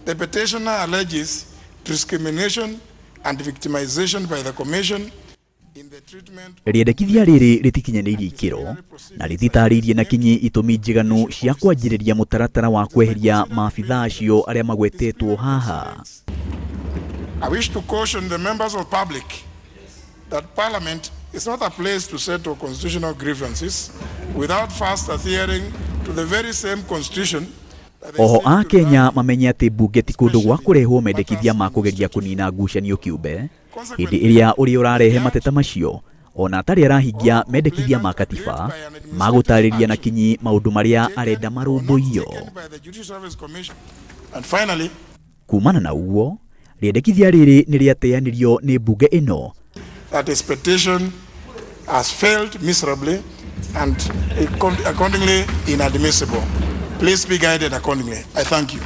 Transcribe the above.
The petitioner alleges discrimination and victimization by the Commission in the treatment. Riendekithia riri ritikinyanĩirie ikĩro na rititarĩirie na kinyi itũmi njiganu cia kwanjĩrĩria mũtaratara wa kweheria maabithaa acio arĩa magwetetwo haha. I wish to caution the members of public that Parliament is not a place to settle constitutional grievances without first adhering to the very same constitution. Oho a Kenya mamenye atĩ bunge ti kũndũ gwa kũrehwo mendekithia ma kũgeria kũnina ngucanio kĩũmbe hĩndĩ ĩrĩa ũrĩa ũrarehe mateta macio ona atarĩ arahingia mendekithia ma katiba ma gũtarĩria na kinyi maũndũ marĩa arenda marũmbũiyo. Kumana na ũguo riendekithia rĩrĩ nĩ rĩateanĩrio nĩ bunge ĩno. That his petition has failed miserably and accordingly inadmissible. Please be guided accordingly. I thank you.